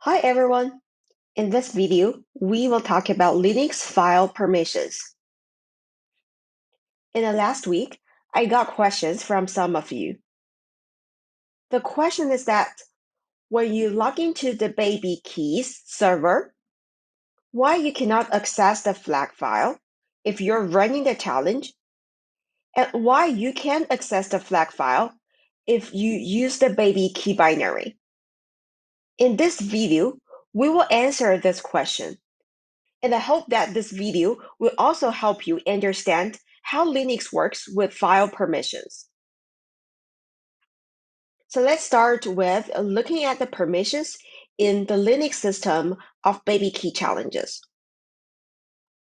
Hi everyone! In this video, we will talk about Linux file permissions. In the last week, I got questions from some of you. The question is that when you log into the baby keys server, why you cannot access the flag file if you're running the challenge, and why you can access the flag file if you use the baby key binary. In this video, we will answer this question. And I hope that this video will also help you understand how Linux works with file permissions. So let's start with looking at the permissions in the Linux system of baby key challenges.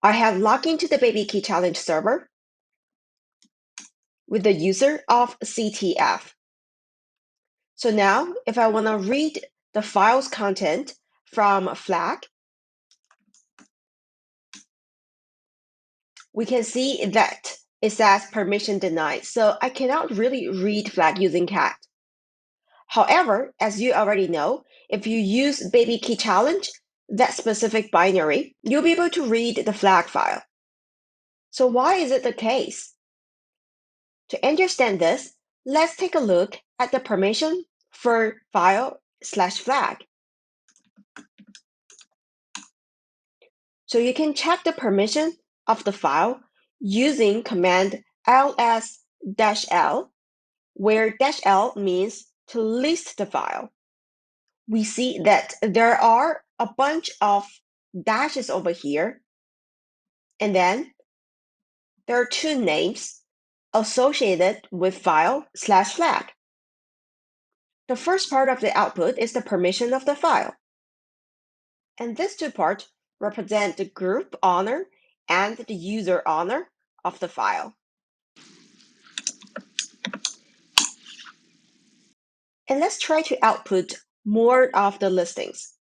I have logged into the baby key challenge server with the user of CTF. So now if I want to read the file's content from flag, we can see that it says permission denied. So I cannot really read flag using cat. However, as you already know, if you use baby key challenge, that specific binary, you'll be able to read the flag file. So why is it the case? To understand this, let's take a look at the permission for file/flag. So you can check the permission of the file using command ls-l, where -l means to list the file. We see that there are a bunch of dashes over here, and then there are two names associated with file/flag. The first part of the output is the permission of the file, and these two parts represent the group owner and the user owner of the file. And let's try to output more of the listings.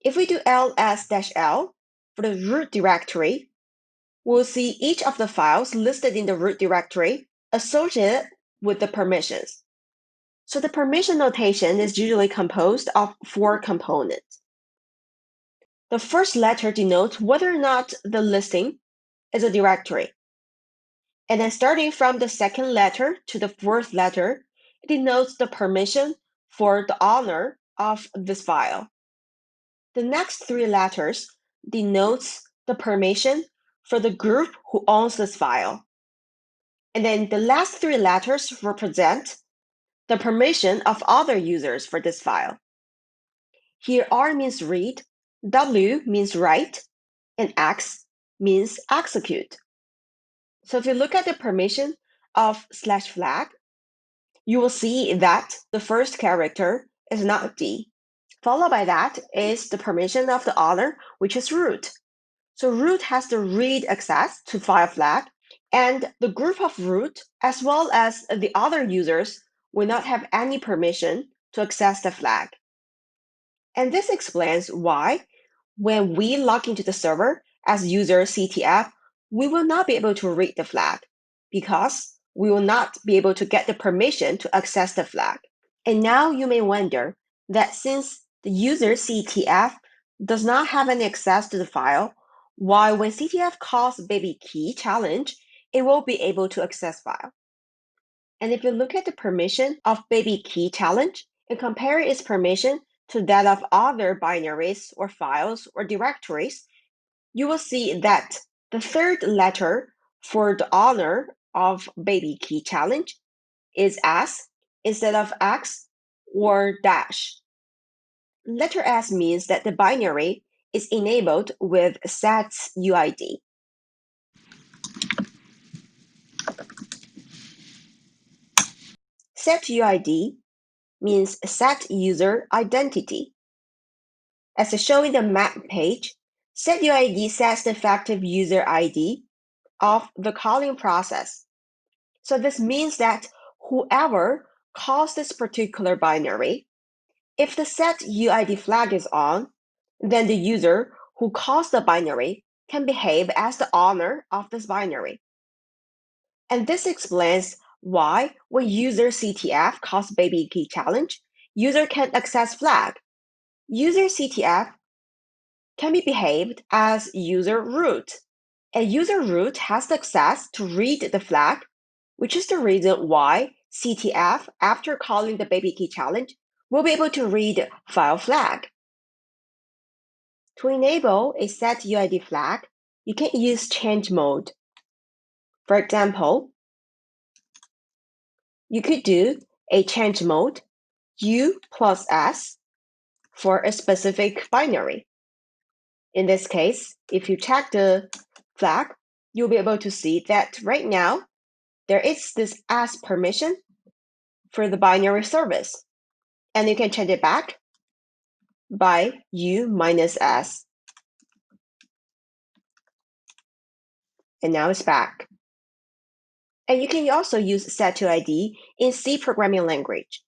If we do ls-l for the root directory, we'll see each of the files listed in the root directory associated with the permissions. So the permission notation is usually composed of 4 components. The first letter denotes whether or not the listing is a directory. And then starting from the second letter to the fourth letter, it denotes the permission for the owner of this file. The next 3 letters denotes the permission for the group who owns this file. And then the last 3 letters represent the permission of other users for this file. Here R means read, W means write, and X means execute. So if you look at the permission of /flag, you will see that the first character is not D. Followed by that is the permission of the owner, which is root. So root has the read access to file flag, and the group of root, as well as the other users, will not have any permission to access the flag. And this explains why, when we log into the server as user CTF, we will not be able to read the flag, because we will not be able to get the permission to access the flag. And now you may wonder that since the user CTF does not have any access to the file, why when CTF calls baby key challenge, it will be able to access file. And if you look at the permission of baby key challenge and compare its permission to that of other binaries or files or directories, you will see that the third letter for the owner of baby key challenge is S instead of X or dash. Letter S means that the binary is enabled with setuid. Setuid means set user identity. As shown in the map page, setuid sets the effective user ID of the calling process. So this means that whoever calls this particular binary, if the setuid flag is on, then the user who calls the binary can behave as the owner of this binary. And this explains why when user CTF calls baby key challenge, user can access flag. User CTF can be behaved as user root. A user root has the access to read the flag, which is the reason why CTF, after calling the baby key challenge, will be able to read file flag. To enable a setuid flag, you can use change mode. For example, you could do a change mode U plus S for a specific binary. In this case, if you check the flag, you'll be able to see that right now, there is this S permission for the binary service. And you can change it back by U minus S. And now it's back. And you can also use Setuid in C programming language.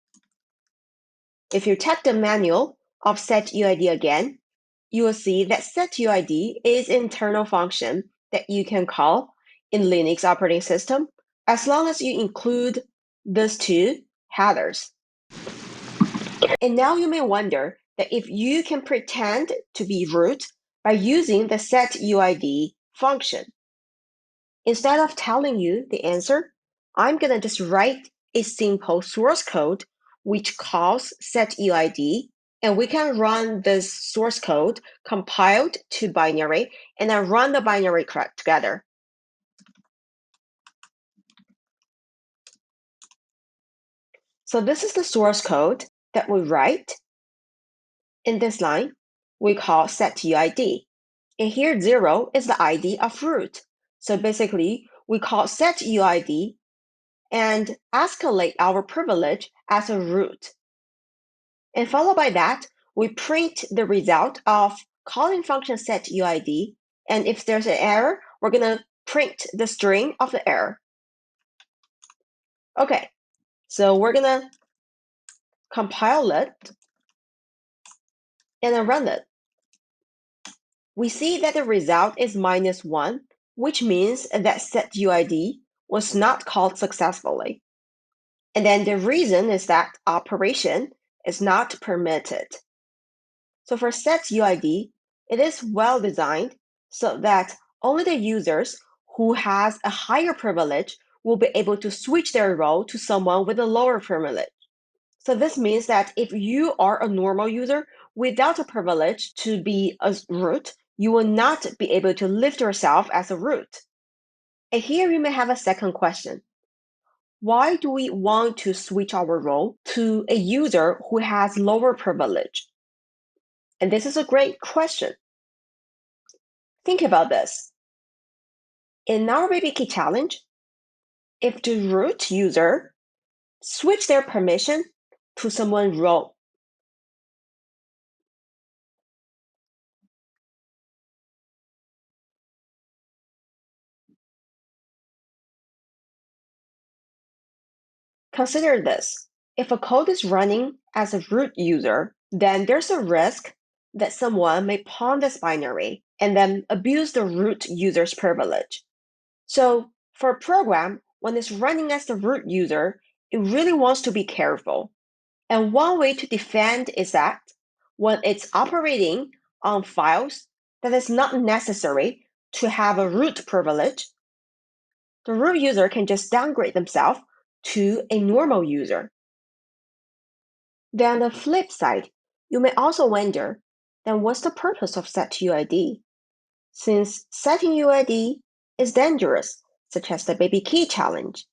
If you check the manual of Setuid again, you will see that Setuid is an internal function that you can call in Linux operating system as long as you include these two headers. And now you may wonder that if you can pretend to be root by using the setuid function. Instead of telling you the answer, I'm going to just write a simple source code which calls setuid, and we can run this source code compiled to binary and then run the binary together. So this is the source code that we write. In this line, we call setuid. And here 0 is the ID of root. So basically, we call setuid and escalate our privilege as a root. And followed by that, we print the result of calling function setuid. And if there's an error, we're going to print the string of the error. Okay, so we're going to compile it and then run it. We see that the result is -1, which means that setuid was not called successfully. And then the reason is that operation is not permitted. So for setuid, it is well designed so that only the users who has a higher privilege will be able to switch their role to someone with a lower privilege. So this means that if you are a normal user without a privilege to be a root, you will not be able to lift yourself as a root. And here you may have a second question. Why do we want to switch our role to a user who has lower privilege? And this is a great question. Think about this. In our baby key challenge, if the root user switch their permission to someone's role, consider this. If a code is running as a root user, then there's a risk that someone may pawn this binary and then abuse the root user's privilege. So for a program, when it's running as the root user, it really wants to be careful. And one way to defend is that when it's operating on files that is not necessary to have a root privilege, the root user can just downgrade themselves to a normal user. Then on the flip side, you may also wonder, then what's the purpose of setuid? Since setting UID is dangerous, such as the baby key challenge.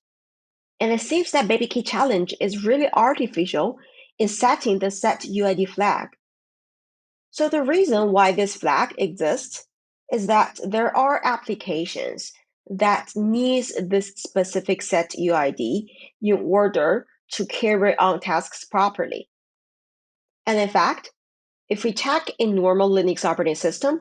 And it seems that baby key challenge is really artificial in setting the setuid flag. So the reason why this flag exists is that there are applications that needs this specific setuid in order to carry on tasks properly. And in fact, if we check a normal Linux operating system,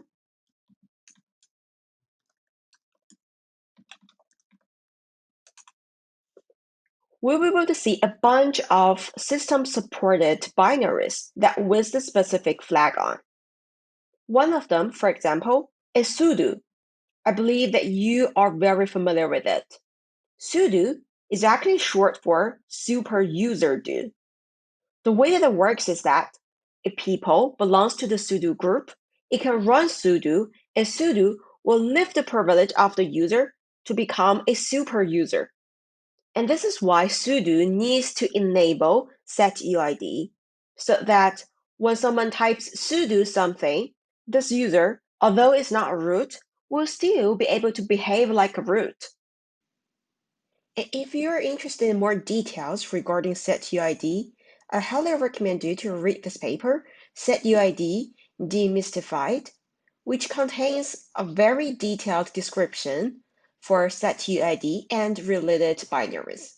we'll be able to see a bunch of system-supported binaries that with the specific flag on. One of them, for example, is sudo. I believe that you are very familiar with it. Sudo is actually short for super user do. The way that it works is that If people belongs to the sudo group, it can run sudo, and sudo will lift the privilege of the user to become a super user. And this is why sudo needs to enable setuid, so that when someone types sudo something, this user, although it's not root, will still be able to behave like a root. And if you're interested in more details regarding setuid, I highly recommend you to read this paper, Setuid Demystified, which contains a very detailed description for setuid and related binaries.